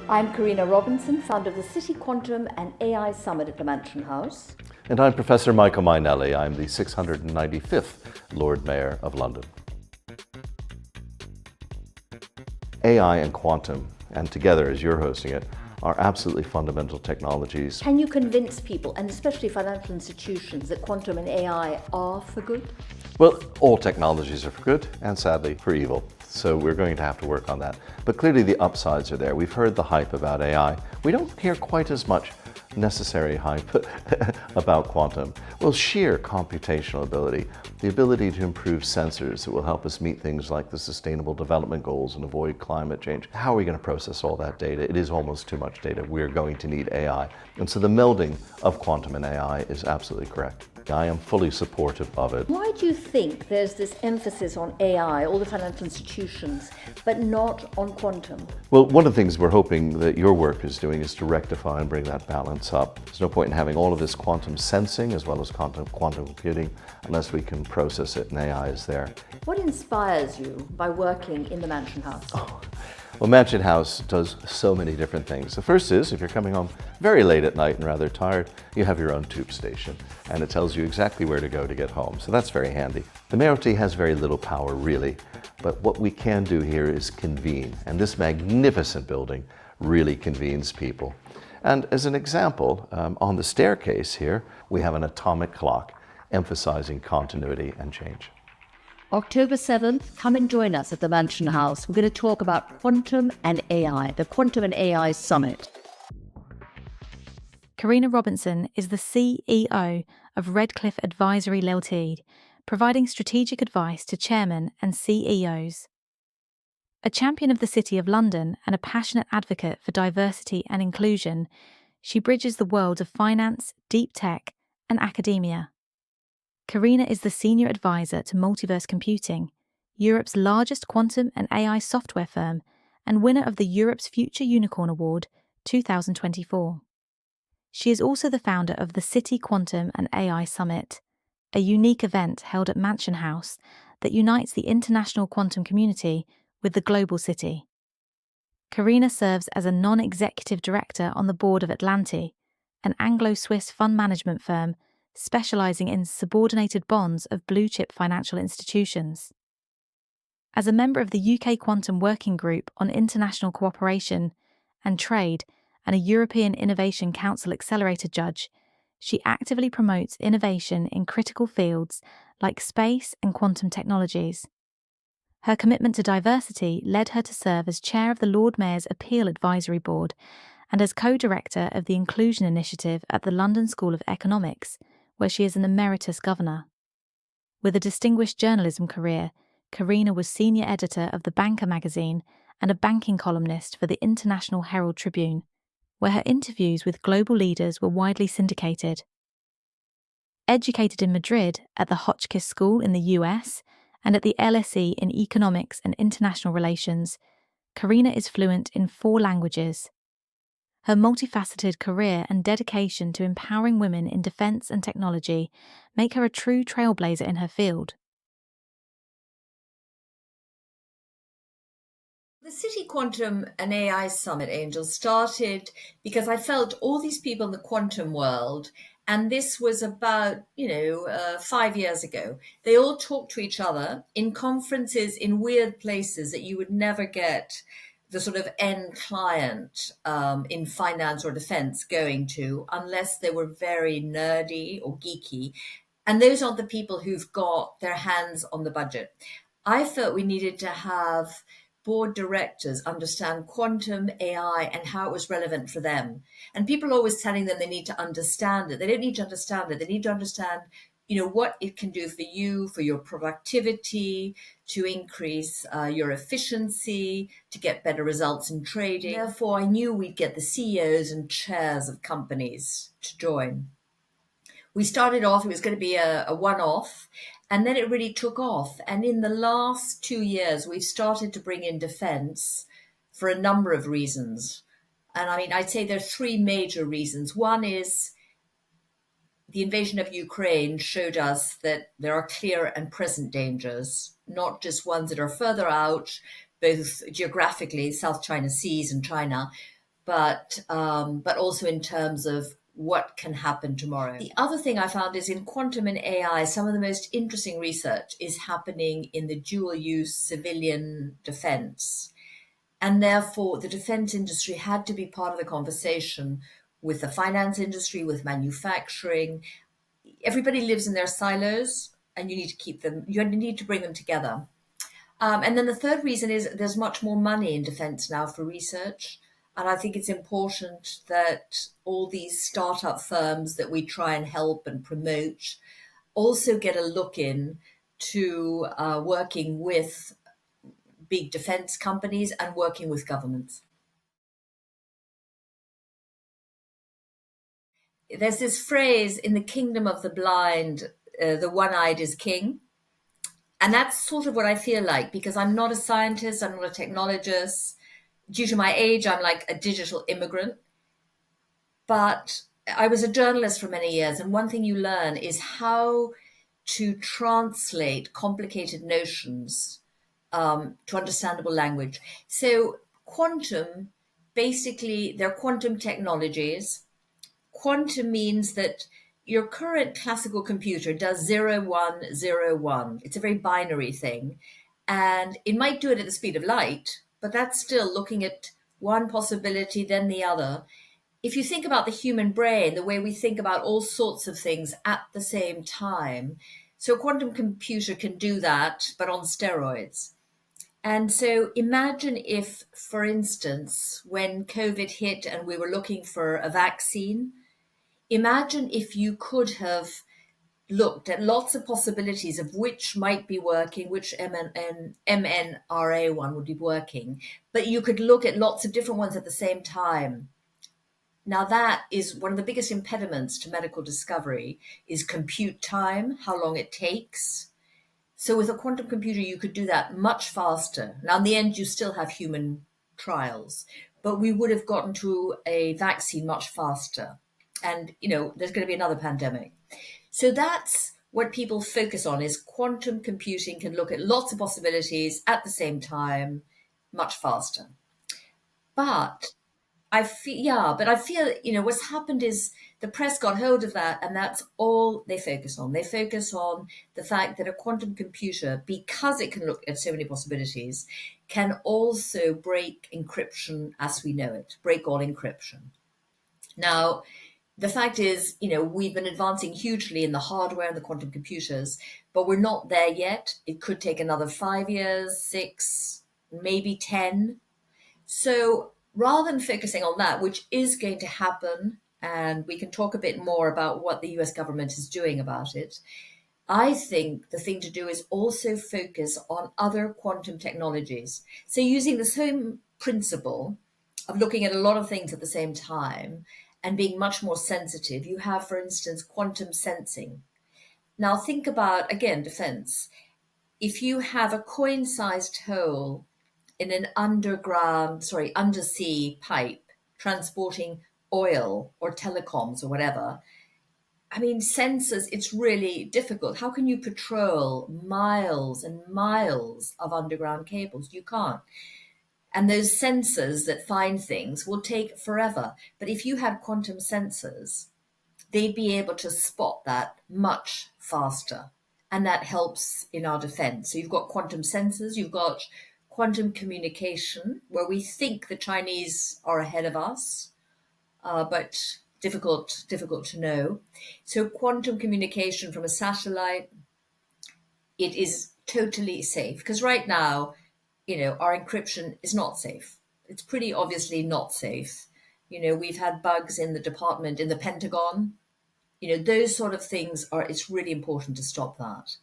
I'm Karina Robinson, founder of the City Quantum and AI Summit at the Mansion House. And I'm Professor Michael Mainelli. I'm the 695th Lord Mayor of London. AI and quantum, and together as you're hosting it, are absolutely fundamental technologies. Can you convince people, and especially financial institutions, that quantum and AI are for good? Well, all technologies are for good and sadly for evil. So we're going to have to work on that. But clearly the upsides are there. We've heard the hype about AI. We don't hear quite as much necessary hype about quantum. Well, sheer computational ability, the ability to improve sensors that will help us meet things like the Sustainable Development Goals and avoid climate change. How are we going to process all that data? It is almost too much data. We're going to need AI. And so the melding of quantum and AI is absolutely correct. I am fully supportive of it. Why do you think there's this emphasis on AI, all the financial institutions, but not on quantum? Well, one of the things we're hoping that your work is doing is to rectify and bring that balance up. There's no point in having all of this quantum sensing as well as quantum computing unless we can process it and AI is there. What inspires you by working in the Mansion House? Well, Mansion House does so many different things. The first is, if you're coming home very late at night and rather tired, you have your own tube station, and it tells you exactly where to go to get home. So that's very handy. The mayoralty has very little power, really, but what we can do here is convene, and this magnificent building really convenes people. And as an example, on the staircase here, we have an atomic clock emphasizing continuity and change. October 7th, come and join us at the Mansion House. We're going to talk about quantum and AI, the Quantum and AI Summit. Karina Robinson is the CEO of Redcliffe Advisory Ltd, providing strategic advice to chairmen and CEOs. A champion of the City of London and a passionate advocate for diversity and inclusion, she bridges the worlds of finance, deep tech, and academia. Karina is the Senior Advisor to Multiverse Computing, Europe's largest quantum and AI software firm, and winner of the Europe's Future Unicorn Award 2024. She is also the founder of the City Quantum and AI Summit, a unique event held at Mansion House that unites the international quantum community with the global city. Karina serves as a non-executive director on the board of Atlanti, an Anglo-Swiss fund management firm specializing in subordinated bonds of blue-chip financial institutions. As a member of the UK Quantum Working Group on International Cooperation and Trade and a European Innovation Council Accelerator Judge, she actively promotes innovation in critical fields like space and quantum technologies. Her commitment to diversity led her to serve as chair of the Lord Mayor's Appeal Advisory Board and as co-director of the Inclusion Initiative at the London School of Economics, where she is an emeritus governor. With a distinguished journalism career, Karina was senior editor of The Banker magazine and a banking columnist for the International Herald Tribune, where her interviews with global leaders were widely syndicated. Educated in Madrid at the Hotchkiss School in the US and at the LSE in Economics and International Relations, Karina is fluent in 4 languages. Her multifaceted career and dedication to empowering women in defence and technology make her a true trailblazer in her field. The City Quantum and AI Summit, Angel, started because I felt all these people in the quantum world, and this was about, 5 years ago, they all talked to each other in conferences in weird places that you would never get the sort of end client in finance or defense going to unless they were very nerdy or geeky. And those aren't the people who've got their hands on the budget. I felt we needed to have board directors understand quantum, AI, and how it was relevant for them. And people are always telling them they need to understand it. They don't need to understand it. They need to understand what it can do for you, for your productivity, to increase your efficiency, to get better results in trading. Therefore, I knew we'd get the CEOs and chairs of companies to join. We started off, it was going to be a one-off, and then it really took off. And in the last 2 years, we've started to bring in defense for a number of reasons. And I'd say there are 3 major reasons. One is the invasion of Ukraine showed us that there are clear and present dangers, not just ones that are further out, both geographically, South China Seas and China, but also in terms of what can happen tomorrow. The other thing I found is in quantum and AI, some of the most interesting research is happening in the dual use civilian defense. And therefore, the defense industry had to be part of the conversation with the finance industry, with manufacturing. Everybody lives in their silos, and you need to bring them together. And then the third reason is there's much more money in defense now for research. And I think it's important that all these startup firms that we try and help and promote also get a look in to working with big defense companies and working with governments. There's this phrase in the kingdom of the blind, the one-eyed is king. And that's sort of what I feel like, because I'm not a scientist, I'm not a technologist. Due to my age, I'm like a digital immigrant. But I was a journalist for many years, and one thing you learn is how to translate complicated notions to understandable language. So quantum, basically, they're quantum technologies. Quantum means that your current classical computer does 0, 1, 0, 1. It's a very binary thing. And it might do it at the speed of light, but that's still looking at one possibility, then the other. If you think about the human brain, the way we think about all sorts of things at the same time, so a quantum computer can do that, but on steroids. And so imagine if, for instance, when COVID hit and we were looking for a vaccine, imagine if you could have looked at lots of possibilities of which might be working, which mNRA one would be working, but you could look at lots of different ones at the same time. Now that is one of the biggest impediments to medical discovery is compute time, how long it takes. So with a quantum computer, you could do that much faster. Now in the end, you still have human trials, but we would have gotten to a vaccine much faster. And, there's going to be another pandemic. So that's what people focus on is quantum computing can look at lots of possibilities at the same time, much faster. But I feel, what's happened is the press got hold of that, and that's all they focus on. They focus on the fact that a quantum computer, because it can look at so many possibilities, can also break encryption as we know it, break all encryption. Now, the fact is, we've been advancing hugely in the hardware and the quantum computers, but we're not there yet. It could take another 5 years, 6, maybe 10. So rather than focusing on that, which is going to happen, and we can talk a bit more about what the US government is doing about it, I think the thing to do is also focus on other quantum technologies. So using the same principle of looking at a lot of things at the same time and being much more sensitive, you have, for instance, quantum sensing. Now think about, again, defense. If you have a coin-sized hole in an undersea pipe transporting oil or telecoms or whatever, I mean, sensors, it's really difficult. How can you patrol miles and miles of underground cables? You can't. And those sensors that find things will take forever. But if you had quantum sensors, they'd be able to spot that much faster. And that helps in our defense. So you've got quantum sensors, you've got quantum communication, where we think the Chinese are ahead of us, but difficult to know. So quantum communication from a satellite, it is totally safe. Because right now, our encryption is not safe. It's pretty obviously not safe. We've had bugs in the department, in the Pentagon. Those sort of things it's really important to stop that.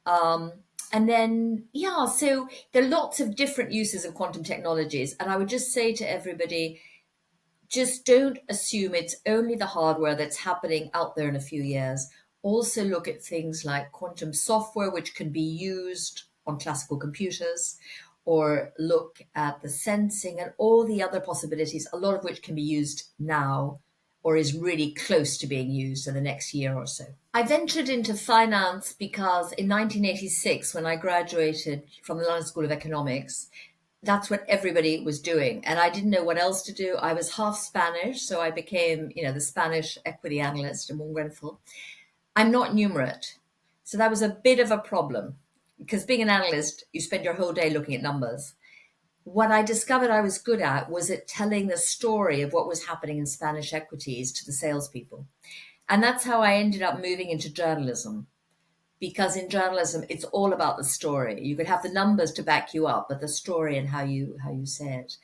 And then, so there are lots of different uses of quantum technologies. And I would just say to everybody, just don't assume it's only the hardware that's happening out there in a few years. Also look at things like quantum software, which can be used on classical computers, or look at the sensing and all the other possibilities, a lot of which can be used now or is really close to being used in the next year or so. I ventured into finance because in 1986, when I graduated from the London School of Economics, that's what everybody was doing. And I didn't know what else to do. I was half Spanish, so I became, the Spanish equity analyst in Grenfell. I'm not numerate. So that was a bit of a problem because being an analyst, you spend your whole day looking at numbers. What I discovered I was good at was at telling the story of what was happening in Spanish equities to the salespeople. And that's how I ended up moving into journalism. Because in journalism, it's all about the story. You could have the numbers to back you up, but the story and how you say it.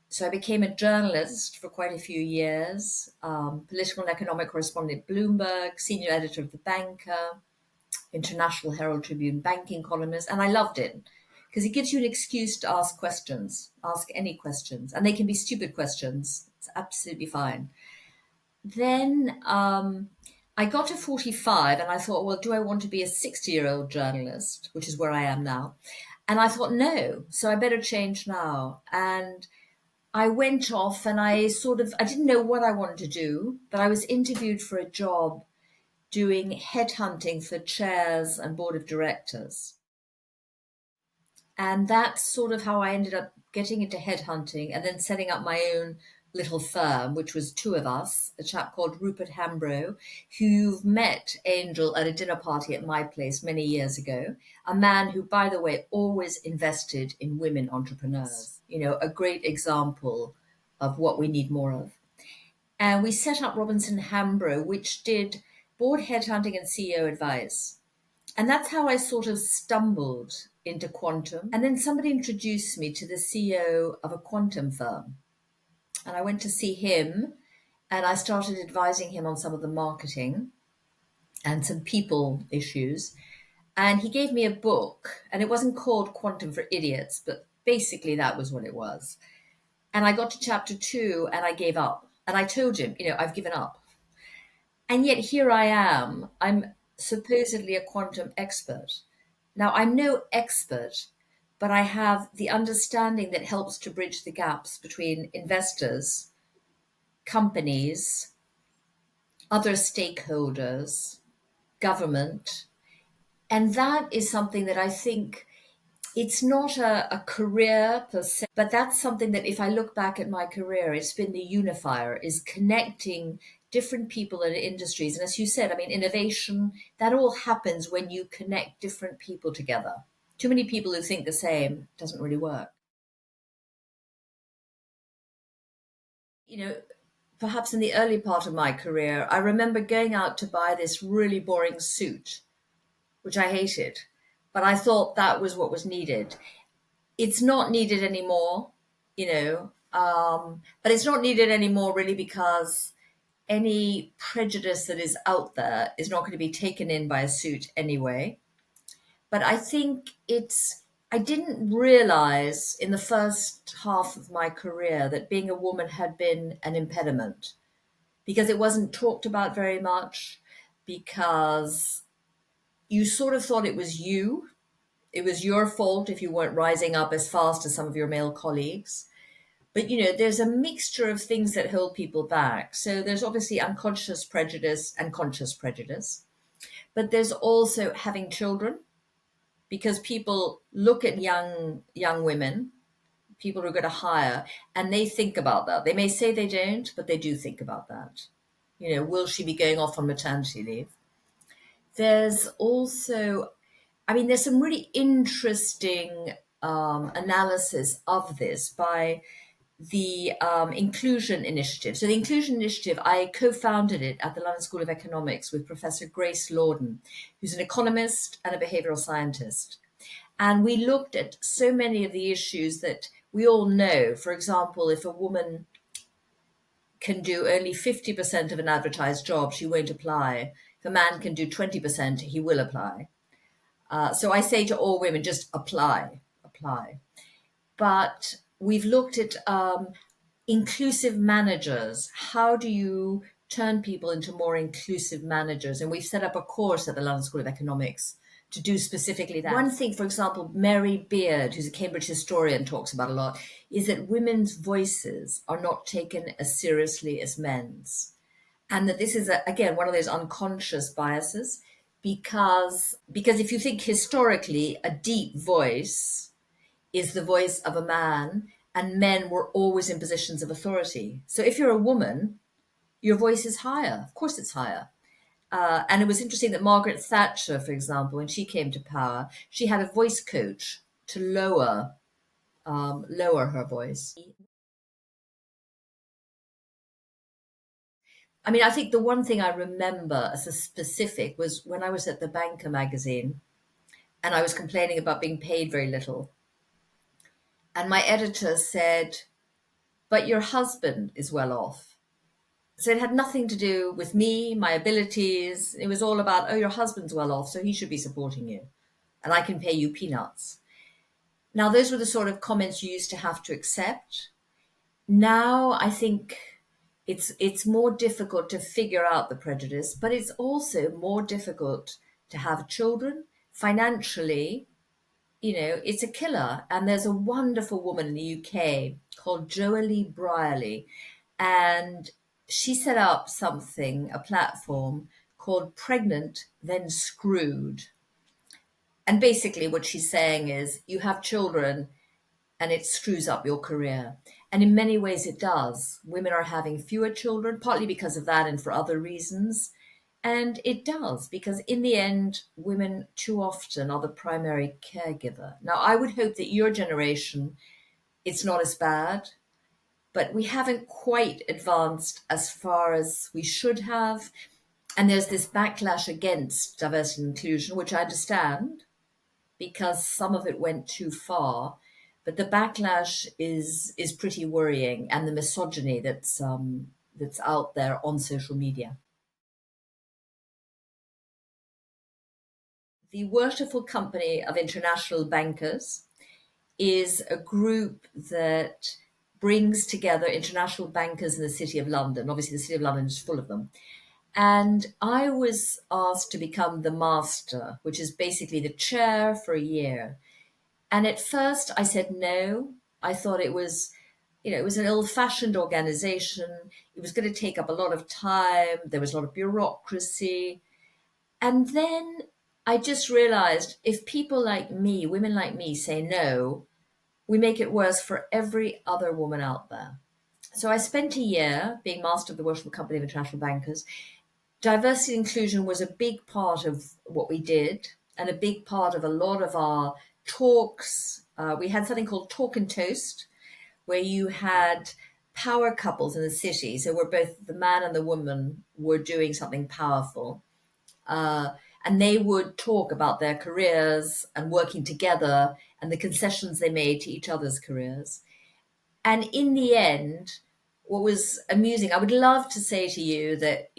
So I became a journalist for quite a few years, political and economic correspondent at Bloomberg, senior editor of The Banker, International Herald Tribune banking columnist, and I loved it because it gives you an excuse to ask questions, ask any questions, and they can be stupid questions. It's absolutely fine. Then I got to 45 and I thought, well, do I want to be a 60-year-old journalist, which is where I am now? And I thought, no, so I better change now. And I went off and I didn't know what I wanted to do, but I was interviewed for a job doing headhunting for chairs and board of directors. And that's sort of how I ended up getting into headhunting and then setting up my own little firm, which was two of us, a chap called Rupert Hambro, who you've met, Angel, at a dinner party at my place many years ago, a man who, by the way, always invested in women entrepreneurs, a great example of what we need more of. And we set up Robinson Hambro, which did board headhunting and CEO advice. And that's how I sort of stumbled into quantum. And then somebody introduced me to the CEO of a quantum firm. And I went to see him and I started advising him on some of the marketing and some people issues. And he gave me a book, and it wasn't called Quantum for Idiots, but basically that was what it was. And I got to chapter 2 and I gave up. And I told him, I've given up. And yet here I am. I'm supposedly a quantum expert. Now, I'm no expert, but I have the understanding that helps to bridge the gaps between investors, companies, other stakeholders, government. And that is something that I think it's not a career per se, but that's something that if I look back at my career, it's been the unifier, is connecting different people and industries. And as you said, innovation, that all happens when you connect different people together. Too many people who think the same doesn't really work. Perhaps in the early part of my career, I remember going out to buy this really boring suit, which I hated, but I thought that was what was needed. It's not needed anymore, but it's not needed anymore really because any prejudice that is out there is not going to be taken in by a suit anyway. But I think I didn't realize in the first half of my career that being a woman had been an impediment because it wasn't talked about very much, because you sort of thought it was you. It was your fault if you weren't rising up as fast as some of your male colleagues. But, there's a mixture of things that hold people back. So there's obviously unconscious prejudice and conscious prejudice. But there's also having children, because people look at young women, people who are going to hire, and they think about that. They may say they don't, but they do think about that. Will she be going off on maternity leave? There's also, there's some really interesting analysis of this by the Inclusion Initiative. So the Inclusion Initiative, I co-founded it at the London School of Economics with Professor Grace Lorden, who's an economist and a behavioral scientist. And we looked at so many of the issues that we all know. For example, if a woman can do only 50% of an advertised job, she won't apply. If a man can do 20%, he will apply. So I say to all women, just apply. But we've looked at inclusive managers. How do you turn people into more inclusive managers? And we've set up a course at the London School of Economics to do specifically that. One thing, for example, Mary Beard, who's a Cambridge historian, talks about a lot, is that women's voices are not taken as seriously as men's. And that this is, again, one of those unconscious biases, because if you think historically, a deep voice is the voice of a man, and men were always in positions of authority. So if you're a woman, your voice is higher. Of course, it's higher. And it was interesting that Margaret Thatcher, for example, when she came to power, she had a voice coach to lower her voice. I mean, I think the one thing I remember as a specific was when I was at the Banker magazine and I was complaining about being paid very little. And my editor said, "But your husband is well off." So it had nothing to do with me, my abilities. It was all about, oh, your husband's well off, so he should be supporting you. And I can pay you peanuts. Now, those were the sort of comments you used to have to accept. Now, I think it's more difficult to figure out the prejudice, but it's also more difficult to have children. Financially, it's a killer. And there's a wonderful woman in the UK called Joalie Brierley, and she set up a platform called Pregnant Then Screwed. And basically what she's saying is you have children and it screws up your career. And in many ways it does. Women are having fewer children, partly because of that and for other reasons. And it does, because in the end, women too often are the primary caregiver. Now, I would hope that your generation, it's not as bad, but we haven't quite advanced as far as we should have. And there's this backlash against diversity and inclusion, which I understand, because some of it went too far. But the backlash is pretty worrying, and the misogyny that's out there on social media. The Worshipful Company of International Bankers is a group that brings together international bankers in the City of London. Obviously, the City of London is full of them. And I was asked to become the master, which is basically the chair for a year. And at first I said no. I thought it was an old-fashioned organization. It was going to take up a lot of time. There was a lot of bureaucracy. And then I just realized if people like me, women like me, say no, we make it worse for every other woman out there. So I spent a year being master of the Worshipful Company of International Bankers. Diversity and inclusion was a big part of what we did and a big part of a lot of our talks. We had something called Talk and Toast, where you had power couples in the city. So where both the man and the woman were doing something powerful. And they would talk about their careers and working together and the concessions they made to each other's careers. And in the end, what was amusing, I would love to say to you that,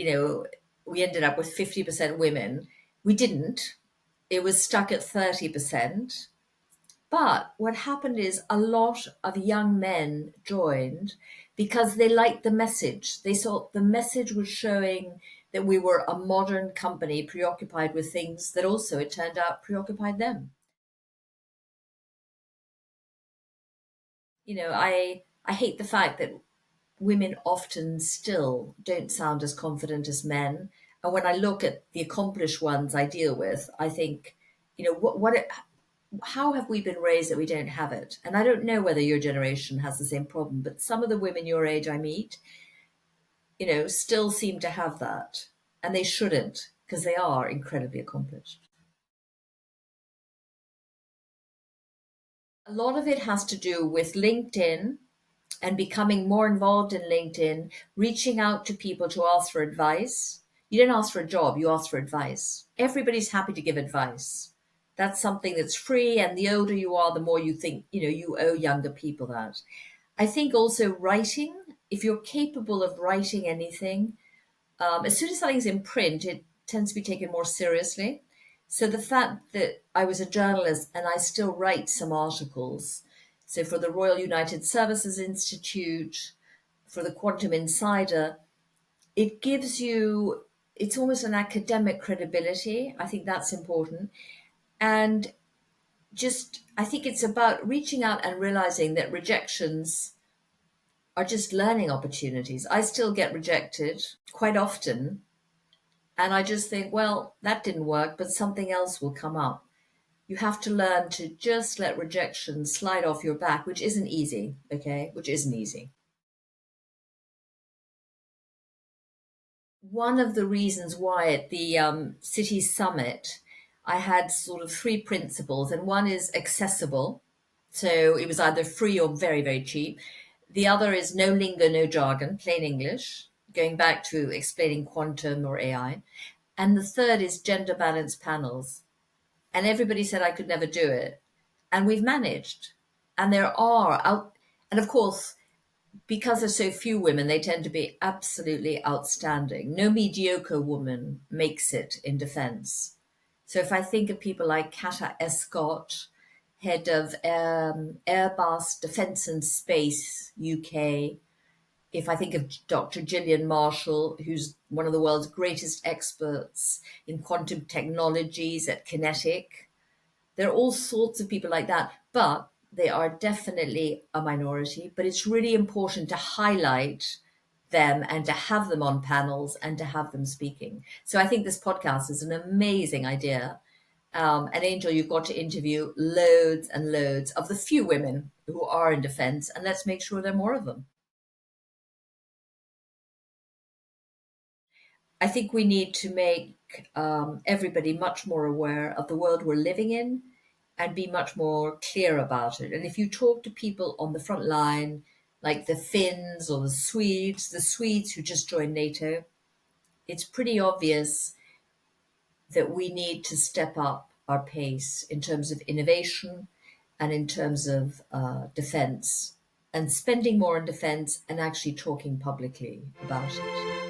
we ended up with 50% women. We didn't. It was stuck at 30%. But what happened is a lot of young men joined because they liked the message. They saw the message was showing that we were a modern company preoccupied with things that also, it turned out, preoccupied them. I hate the fact that women often still don't sound as confident as men. And when I look at the accomplished ones I deal with, I think, how have we been raised that we don't have it? And I don't know whether your generation has the same problem, but some of the women your age I meet, still seem to have that. And they shouldn't, because they are incredibly accomplished. A lot of it has to do with LinkedIn and becoming more involved in LinkedIn, reaching out to people to ask for advice. You don't ask for a job, you ask for advice. Everybody's happy to give advice. That's something that's free, and the older you are, the more you think, you owe younger people that. I think also writing, if you're capable of writing anything, as soon as something's in print, it tends to be taken more seriously. So the fact that I was a journalist and I still write some articles, so for the Royal United Services Institute, for the Quantum Insider, it gives you, it's almost an academic credibility. I think that's important. And I think it's about reaching out and realizing that rejections are just learning opportunities. I still get rejected quite often. And I just think, well, that didn't work, but something else will come up. you have to learn to just let rejection slide off your back, which isn't easy, okay? Which isn't easy. One of the reasons why at the City Summit, I had sort of three principles, and one is accessible. So it was either free or very, very cheap. The other is no lingo, no jargon, plain English, going back to explaining quantum or AI. And the third is gender balanced panels. And everybody said I could never do it. And we've managed. And there are out, and of course, because there's so few women, they tend to be absolutely outstanding. No mediocre woman makes it in defense. So if I think of people like Kata Escott, head of Airbus Defence and Space UK, if I think of Dr. Gillian Marshall, who's one of the world's greatest experts in quantum technologies at Kinetic, there are all sorts of people like that, but they are definitely a minority. But it's really important to highlight them and to have them on panels and to have them speaking. So I think this podcast is an amazing idea. And Angel, you've got to interview loads and loads of the few women who are in defense, and let's make sure there are more of them. I think we need to make everybody much more aware of the world we're living in and be much more clear about it. And if you talk to people on the front line, like the Finns or the Swedes who just joined NATO, it's pretty obvious that we need to step up our pace in terms of innovation and in terms of defense, and spending more on defense and actually talking publicly about it.